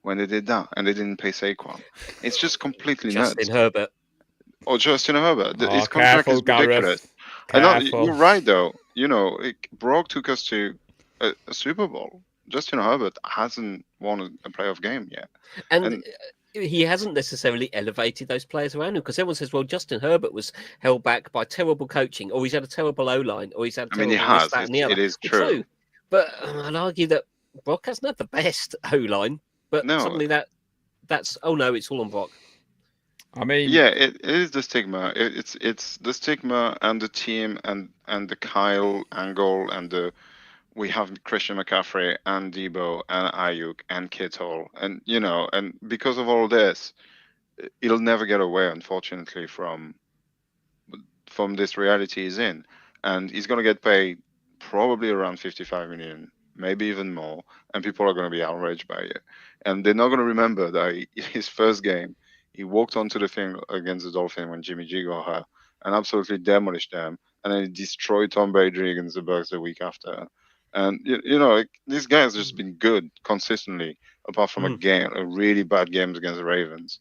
when they did that, and they didn't pay Saquon. It's just completely nuts. Justin Herbert. Or Justin Herbert. His contract Careful, is ridiculous. Gareth. I know, Careful. you're right, though. Brock took us to a Super Bowl. Justin Herbert hasn't won a playoff game yet. And he hasn't necessarily elevated those players around him, because everyone says, well, Justin Herbert was held back by terrible coaching, or he's had a terrible O-line, or he's had a I mean, terrible he this, has. that, and the other. It is Well, true. But I'd argue that Brock hasn't had the best O-line, but No. suddenly that's, oh no, it's all on Brock. I mean, Yeah, it is the stigma. It's the stigma and the team and the Kyle angle and the we have Christian McCaffrey and Debo and Ayuk and Kittle and and because of all this, it'll never get away, unfortunately, from this reality he's in, and he's gonna get paid probably around 55 million, maybe even more, and people are gonna be outraged by it, and they're not gonna remember that his first game he walked onto the thing against the Dolphins when Jimmy G got hurt and absolutely demolished them, and then he destroyed Tom Brady against the Bucks the week after. And this guy has just been good consistently, apart from a really bad games against the Ravens.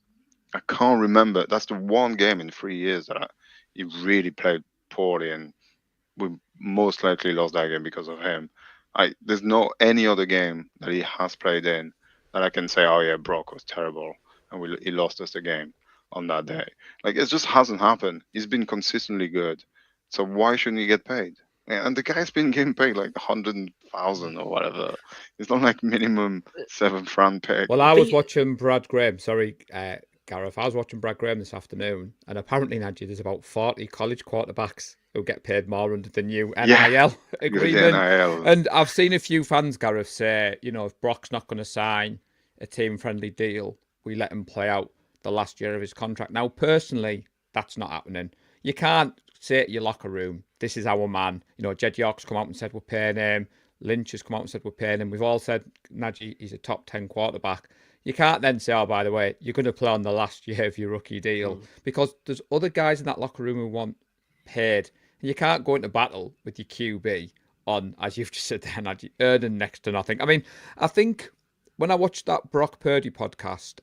I can't remember. That's the one game in 3 years that he really played poorly, and we most likely lost that game because of him. There's no any other game that he has played in that I can say, oh yeah, Brock was terrible and he lost us the game on that day. Like, it just hasn't happened. He's been consistently good, so why shouldn't he get paid? Yeah, and the guy's been getting paid like 100,000 or whatever. It's not like minimum 7th round pick. well, I was watching Brad Graham. Sorry, Gareth. I was watching Brad Graham this afternoon, and apparently, Najee, there's about 40 college quarterbacks who get paid more under the new NIL agreement. NIL. And I've seen a few fans, Gareth, say, if Brock's not going to sign a team-friendly deal, we let him play out the last year of his contract. Now, personally, that's not happening. You can't say to your locker room, this is our man. Jed York's come out and said we're paying him. Lynch has come out and said we're paying him. We've all said Najee, he's a top 10 quarterback. You can't then say, oh, by the way, you're going to play on the last year of your rookie deal, because there's other guys in that locker room who want paid. And you can't go into battle with your QB on, as you've just said there, Najee, earning next to nothing. I mean, I think when I watched that Brock Purdy podcast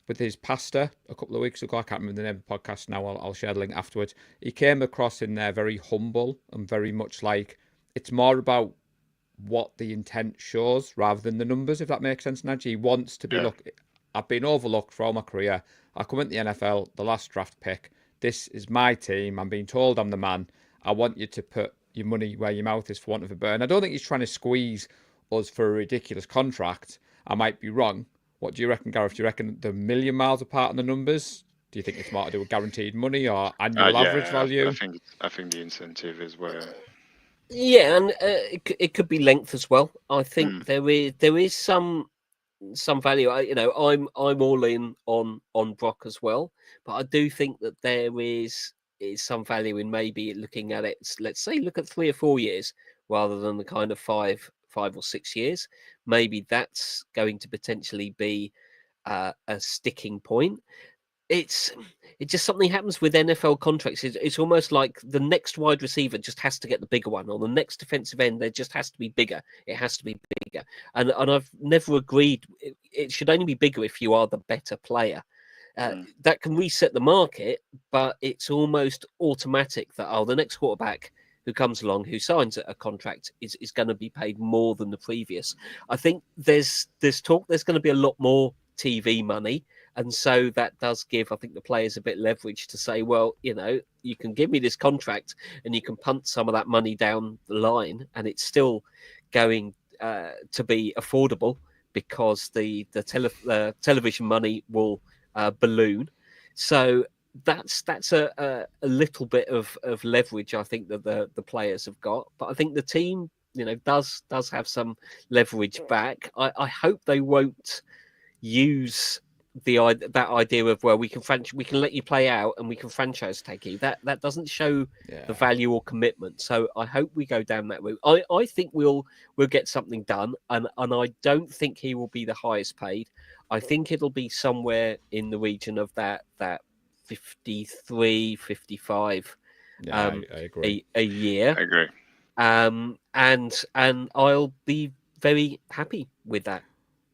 with his pastor a couple of weeks ago, I can't remember the name of the podcast now, I'll share the link afterwards. He came across in there very humble and very much like it's more about what the intent shows rather than the numbers, if that makes sense, Najee. He wants to be, look, I've been overlooked for all my career. I come into the NFL, the last draft pick. This is my team. I'm being told I'm the man. I want you to put your money where your mouth is, for want of a better. And I don't think he's trying to squeeze us for a ridiculous contract. I might be wrong. What do you reckon, Gareth? Do you reckon they're a million miles apart in the numbers? Do you think it's more to do with guaranteed money or annual average value? I think the incentive is where. Yeah, and it could be length as well. I think there is some value. I'm all in on Brock as well, but I do think that there is some value in maybe looking at it. Let's say look at 3 or 4 years rather than the kind of 5 or 6 years. Maybe that's going to potentially be a sticking point. It's just something happens with NFL contracts. It's almost like the next wide receiver just has to get the bigger one, or the next defensive end there just has to be bigger. It has to be bigger, and I've never agreed. It should only be bigger if you are the better player. That can reset the market, but it's almost automatic that the next quarterback who comes along, who signs a contract, is going to be paid more than the previous. I think there's talk. There's going to be a lot more TV money. And so that does give, I think, the players a bit leverage to say, well, you can give me this contract and you can punt some of that money down the line, and it's still going to be affordable because the television money will balloon. So that's a little bit of leverage, I think, that the players have got. But I think the team, does have some leverage back. I hope they won't use that idea of, well, we can let you play out and we can franchise tag you. That doesn't show the value or commitment. So I hope we go down that route. I think we'll get something done, and I don't think he will be the highest paid. I think it'll be somewhere in the region of that 53, 55 I agree. a year. I agree. And I'll be very happy with that.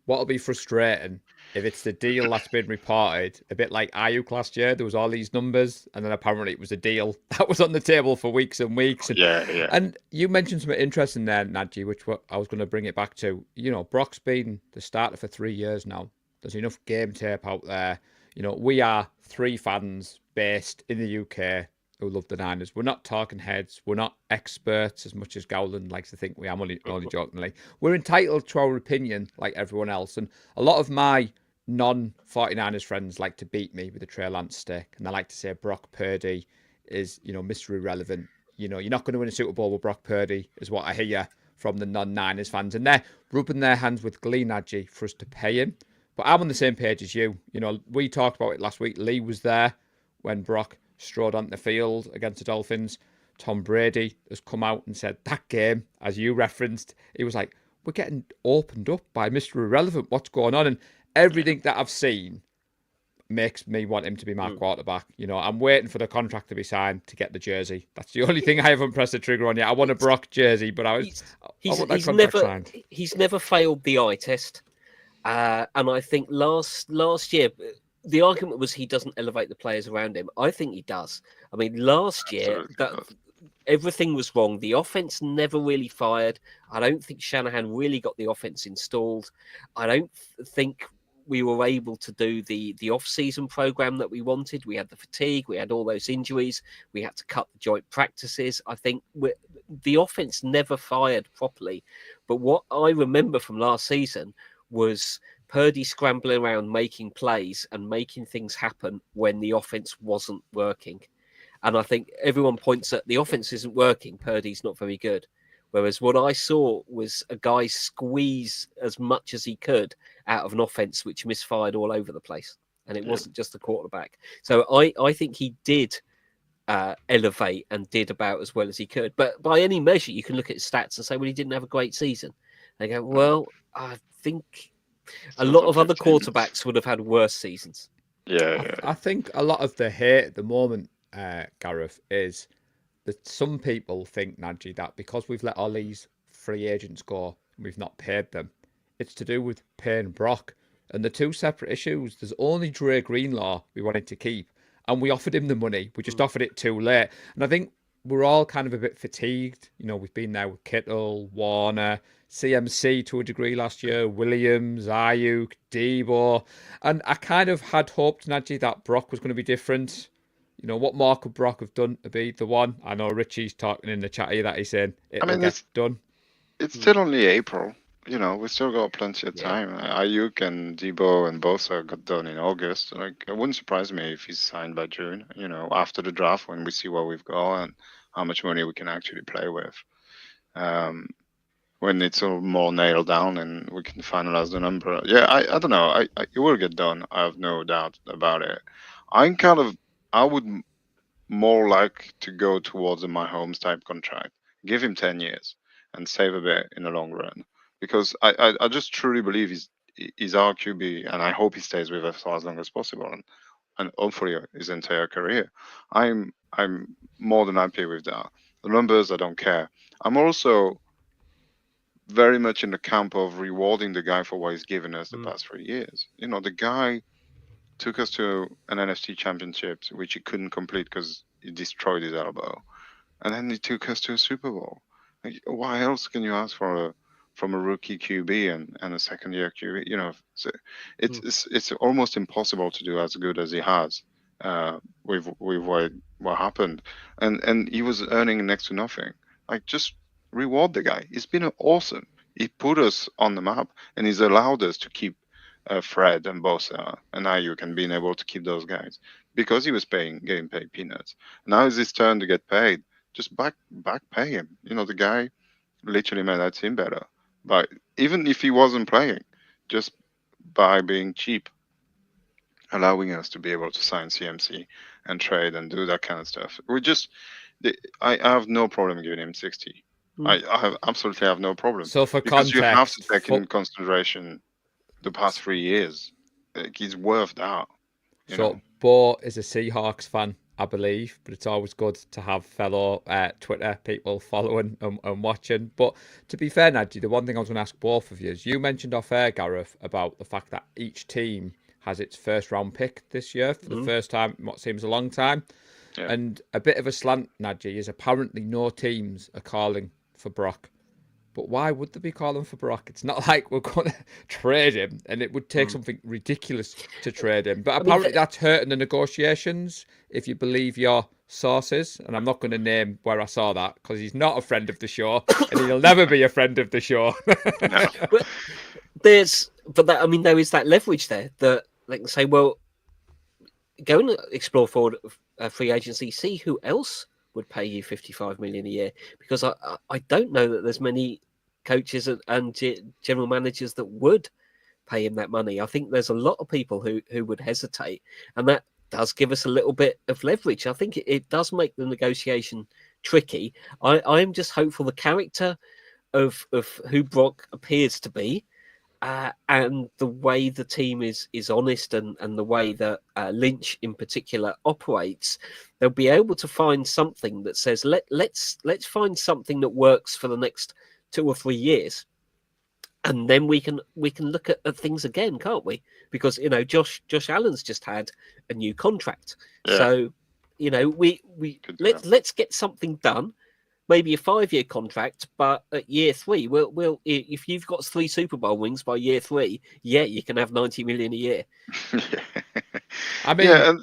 what'll be frustrating if it's the deal that's been reported, a bit like Ayuk last year. There was all these numbers, and then apparently it was a deal that was on the table for weeks and weeks. Yeah. And you mentioned something interesting there, Nadji, which I was going to bring it back to. You know, Brock's been the starter for 3 years now. There's enough game tape out there. You know, we are 3 fans based in the UK who love the Niners. We're not talking heads. We're not experts as much as Gowland likes to think we are, only jokingly. We're entitled to our opinion like everyone else. And a lot of my non-49ers friends like to beat me with a Trey Lance stick. And they like to say Brock Purdy is, you know, Mr. Irrelevant. You know, you're not going to win a Super Bowl with Brock Purdy, is what I hear from the non-Niners fans. And they're rubbing their hands with glee, Nadji, for us to pay him. But I'm on the same page as you. You know, we talked about it last week. Lee was there when Brock strode onto the field against the Dolphins. Tom Brady has come out and said that game, as you referenced, he was like, we're getting opened up by Mr. Irrelevant. What's going on? And everything that I've seen makes me want him to be my quarterback. You know, I'm waiting for the contract to be signed to get the jersey. That's the only thing I haven't pressed the trigger on yet. I want a Brock jersey, but I want that contract signed. He's never failed the eye test. And I think last year, the argument was he doesn't elevate the players around him. I think he does. I mean, last year, everything was wrong. The offense never really fired. I don't think Shanahan really got the offense installed. I don't think we were able to do the off-season program that we wanted. We had the fatigue. We had all those injuries. We had to cut the joint practices. I think the offense never fired properly. But what I remember from last season was Purdy scrambling around making plays and making things happen when the offense wasn't working. And I think everyone points at the offense isn't working. Purdy's not very good. Whereas what I saw was a guy squeeze as much as he could out of an offense which misfired all over the place. And it wasn't just the quarterback. So I think he did elevate and did about as well as he could. But by any measure, you can look at his stats and say, well, he didn't have a great season. They go, well, I think a lot of other quarterbacks would have had worse seasons. Yeah. I think a lot of the hate at the moment, Gareth, is that some people think, Nadji, that because we've let all these free agents go, we've not paid them. It's to do with paying Brock. And the two separate issues, there's only Dre Greenlaw we wanted to keep. And we offered him the money. We just offered it too late. And I think we're all kind of a bit fatigued. You know, we've been there with Kittle, Warner, CMC to a degree last year, Williams, Ayuk, Debo. And I kind of had hoped, Nadji, that Brock was going to be different. You know, what more could Brock have done to be the one? I know Richie's talking in the chat here that he's saying it'll get done. It's still only April. You know, we still got plenty of time. Ayuk and Debo and Bosa got done in August. Like, it wouldn't surprise me if he's signed by June, you know, after the draft when we see what we've got and how much money we can actually play with. When it's all more nailed down and we can finalize the number. Yeah, I don't know. It will get done. I have no doubt about it. I would more like to go towards a Mahomes type contract. Give him 10 years and save a bit in the long run. Because I just truly believe he's our QB, and I hope he stays with us for as long as possible, and hopefully his entire career. I'm more than happy with that. The numbers, I don't care. I'm also very much in the camp of rewarding the guy for what he's given us the past 3 years. You know, the guy took us to an NFC championship, which he couldn't complete because he destroyed his elbow, and then he took us to a Super Bowl. Like, why else can you ask from a rookie QB and a second-year QB? You know, so it's almost impossible to do as good as he has with what happened, and he was earning next to nothing. Like, just reward the guy. He's been awesome. He put us on the map, and he's allowed us to keep Fred and Bosa and Ayuk and being able to keep those guys because he was getting paid peanuts. Now is his turn to get paid. Just back pay him. You know, the guy literally made that team better. But even if he wasn't playing, just by being cheap, allowing us to be able to sign CMC and trade and do that kind of stuff. I have no problem giving him 60. I absolutely have no problem. So for because context, you have to take in consideration the past 3 years. Like, he's worth that. So Bo is a Seahawks fan. I believe, but it's always good to have fellow Twitter people following and watching. But to be fair, Nadji, the one thing I was going to ask both of you is you mentioned off air, Gareth, about the fact that each team has its first round pick this year for the first time in what seems a long time. Yeah. And a bit of a slant, Nadji, is apparently no teams are calling for Brock. But why would they be calling for Brock? It's not like we're going to trade him, and it would take something ridiculous to trade him. But apparently that's hurting the negotiations, if you believe your sources. And I'm not going to name where I saw that because he's not a friend of the show, and he'll never be a friend of the show. But there is that leverage there that they can say, well, go and explore forward free agency, see who else would pay you 55 million a year, because I don't know that there's many coaches and general managers that would pay him that money. I think there's a lot of people who would hesitate, and that does give us a little bit of leverage. I think it does make the negotiation tricky. I'm just hopeful the character of who Brock appears to be, and the way the team is honest, and the way that Lynch in particular operates, they'll be able to find something that says let's find something that works for the next 2 or 3 years, and then we can look at things again, can't we? Because Josh Allen's just had a new contract, so let's get something done. Maybe a 5-year contract, but at year 3, we'll if you've got 3 Super Bowl wins by year 3, you can have 90 million a year. I mean, and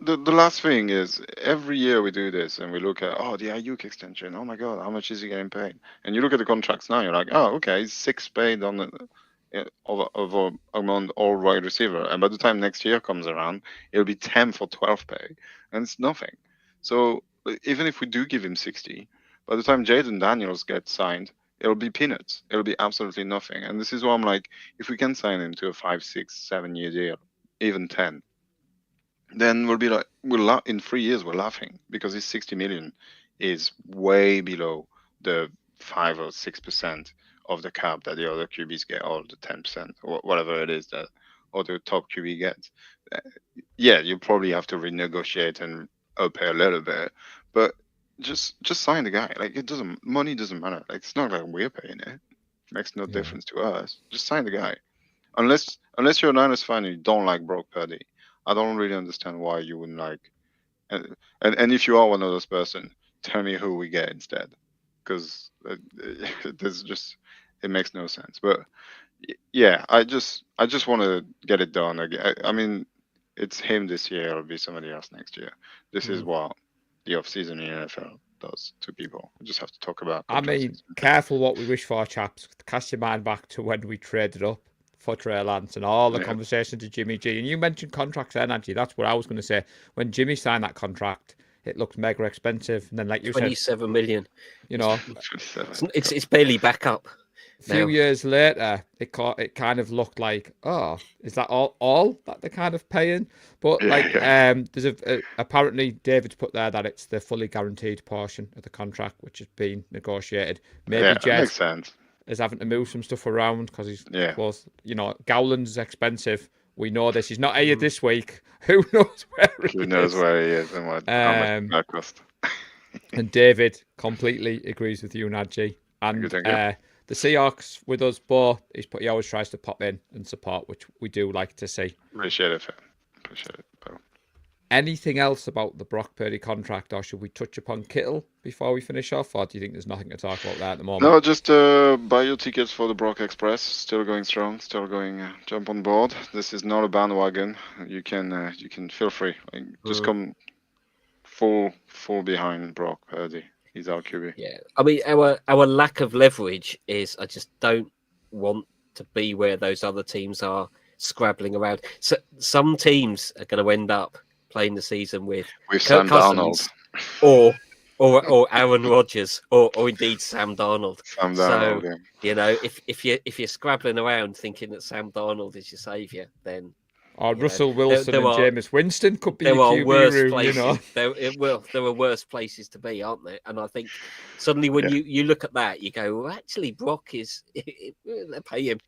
the last thing is every year we do this and we look at the Ayuk extension. Oh my God, how much is he getting paid? And you look at the contracts now, you're like, okay, he's 6 paid on the among all wide receiver, and by the time next year comes around, it'll be 10 for 12 pay, and it's nothing. So even if we do give him 60, by the time Jaden Daniels gets signed, it'll be peanuts. It'll be absolutely nothing. And this is why I'm like, if we can sign him to a 5, 6, 7 year deal, even 10, then we'll be like, in 3 years we're laughing, because his 60 million is way below the 5 or 6% of the cap that the other QBs get, or the 10% or whatever it is that other top QB gets. You probably have to renegotiate and pay a little bit, but just sign the guy. Like, money doesn't matter. Like, it's not like we're paying it. It makes no difference to us. Just sign the guy. Unless you're a Niners fan and you don't like Brock Purdy, I don't really understand why you wouldn't like. And if you are one of those person, tell me who we get instead, because it makes no sense. But I just want to get it done. I mean, it's him this year. It'll be somebody else next year. This is what the off-season in the NFL does to people. We just have to talk about. I mean, careful what we wish for, chaps. Cast your mind back to when we traded up for Trey Lance and all the conversation to Jimmy G. And you mentioned contracts there, Nancy. That's what I was going to say. When Jimmy signed that contract, it looked mega expensive. And then, like you 27 million. It's barely back up. A few years later, it kind of looked like, is that all that they're kind of paying? But there's apparently David's put there that it's the fully guaranteed portion of the contract which has been negotiated. Maybe Jez makes sense. is having to move some stuff around because he's close. Gowland's expensive. We know this. He's not here this week. Who knows where he is? Who knows where he is and what how much that cost? And David completely agrees with you, Nadji. And the Seahawks with us, Bo, he always tries to pop in and support, which we do like to see. Appreciate it, Bo. Anything else about the Brock Purdy contract, or should we touch upon Kittle before we finish off, or do you think there's nothing to talk about there at the moment? No, just buy your tickets for the Brock Express. Still going strong. Still going. Jump on board. This is not a bandwagon. You can feel free. Just come full behind Brock Purdy. He's our QB. Yeah, I mean, our lack of leverage is I just don't want to be where those other teams are scrabbling around. So some teams are going to end up playing the season with Sam Darnold, or Aaron Rodgers, or indeed Sam Darnold. So if you're scrabbling around thinking that Sam Darnold is your savior, then. Russell Wilson and Jameis Winston could be your QB room, there are worse places to be, aren't there? And I think suddenly when you look at that, you go, well, actually, Brock is. They pay him.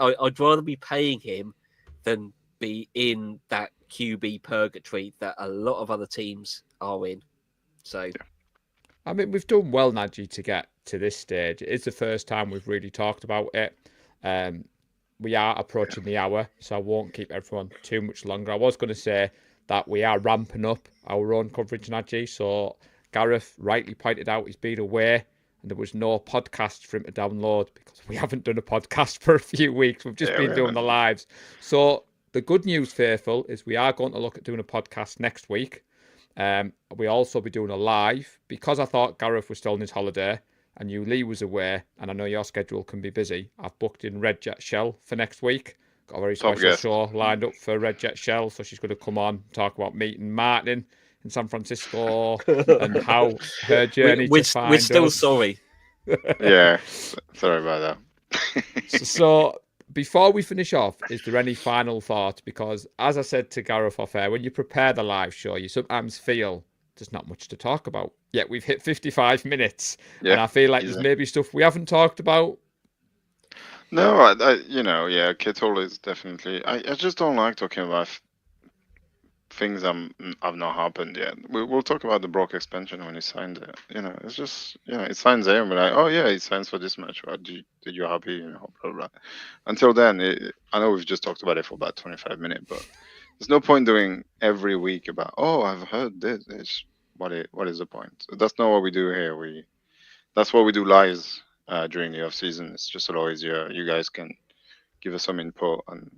I'd rather be paying him than be in that QB purgatory that a lot of other teams are in. So, I mean, we've done well, Nadji, to get to this stage. It's the first time we've really talked about it. We are approaching the hour, so I won't keep everyone too much longer. I was going to say that we are ramping up our own coverage, Nadji. So Gareth rightly pointed out he's been away and there was no podcast for him to download because we haven't done a podcast for a few weeks. We've just been doing the lives. So the good news, Faithful, is we are going to look at doing a podcast next week. We also be doing a live because I thought Gareth was still on his holiday and you, Lee, was away, and I know your schedule can be busy. I've booked in Red Jet Shell for next week. Got a very special show lined up for Red Jet Shell, so she's going to come on, talk about meeting Martin in San Francisco and how her journey to find we're still us. sorry. Yeah, sorry about that. So before we finish off, is there any final thoughts? Because as I said to Gareth off air, when you prepare the live show, you sometimes feel there's not much to talk about. Yet we've hit 55 minutes, and I feel like there's maybe stuff we haven't talked about. No, Kittle is definitely. I just don't like talking about things have not happened yet. We'll talk about the Brock expansion when he signed it. It's just it signs there and we're like, oh yeah, he signs for this match. Right? Did you happy? Blah blah blah. Until then, I know we've just talked about it for about 25 minutes, but there's no point doing every week about I've heard this. What is the point? That's not what we do here. That's what we do lives during the off season. It's just a lot easier. You guys can give us some input and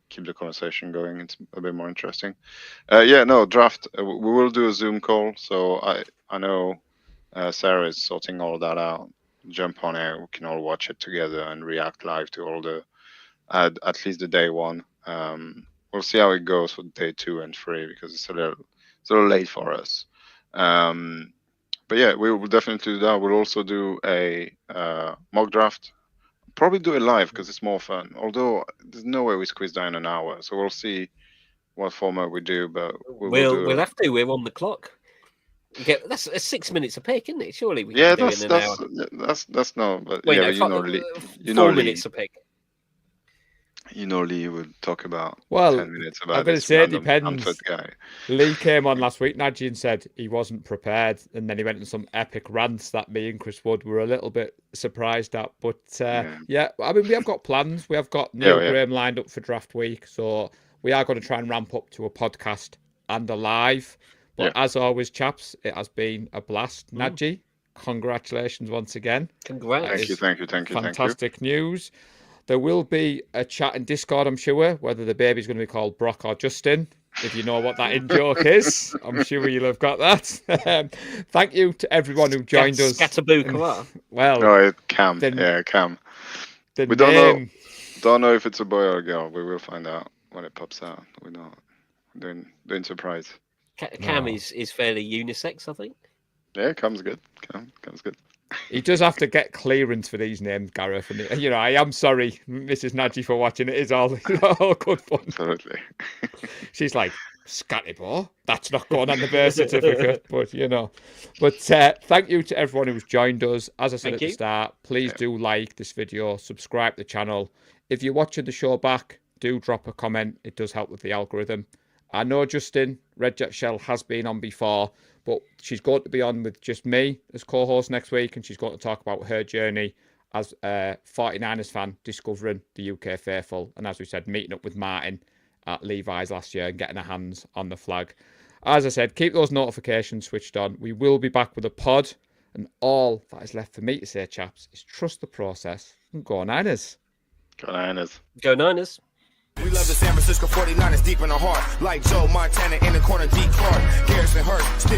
keep the conversation going. It's a bit more interesting. Draft. We will do a Zoom call. So I know Sarah is sorting all that out. Jump on it. We can all watch it together and react live to all the at least the day one. We'll see how it goes for day 2 and 3 because it's a little late for us. But yeah, we will definitely do that. We'll also do a mock draft. Probably do it live because it's more fun. Although there's no way we squeeze down an hour, so we'll see what format we do. But we'll have to. We're on the clock. That's 6 minutes a pick, isn't it? Surely we can do it in an hour. That's no. But wait, yeah, no, but 4 minutes a pick. Lee would talk about 10 minutes about I'm going to this say it random depends. Guy. Lee came on last week, Nadji, and said he wasn't prepared, and then he went on some epic rants that me and Chris Wood were a little bit surprised at. But yeah, I mean, we have got plans. We have got Neil Graham lined up for draft week, so we are going to try and ramp up to a podcast and a live. But as always, chaps, it has been a blast. Nadji, congratulations once again. Congrats. Thank you. Fantastic news. There will be a chat in Discord, I'm sure, whether the baby's going to be called Brock or Justin. If you know what that in-joke is, I'm sure you'll have got that. Thank you to everyone who joined us. Scatterbuka. Well, Cam. Cam. We don't know if it's a boy or a girl. We will find out when it pops out. We're not doing surprise. Cam is fairly unisex, I think. Yeah, Cam's good. Cam's good. He does have to get clearance for these names, Gareth. And I am sorry, Mrs. Nadji, for watching. It is all good fun. Absolutely. She's like, Scattybo, that's not going on the birth certificate. But thank you to everyone who's joined us. As I said at the start, please do like this video, subscribe to the channel. If you're watching the show back, do drop a comment. It does help with the algorithm. I know Justin, Red Jet Shell, has been on before, but she's going to be on with just me as co-host next week, and she's going to talk about her journey as a 49ers fan, discovering the UK faithful, and as we said, meeting up with Martin at Levi's last year and getting her hands on the flag. As I said, keep those notifications switched on. We will be back with a pod, and all that is left for me to say, chaps, is trust the process and go Niners. Go Niners. Go Niners. We love the San Francisco 49ers deep in the heart. Like Joe Montana in the corner, deep Clark, Garrison Hurst.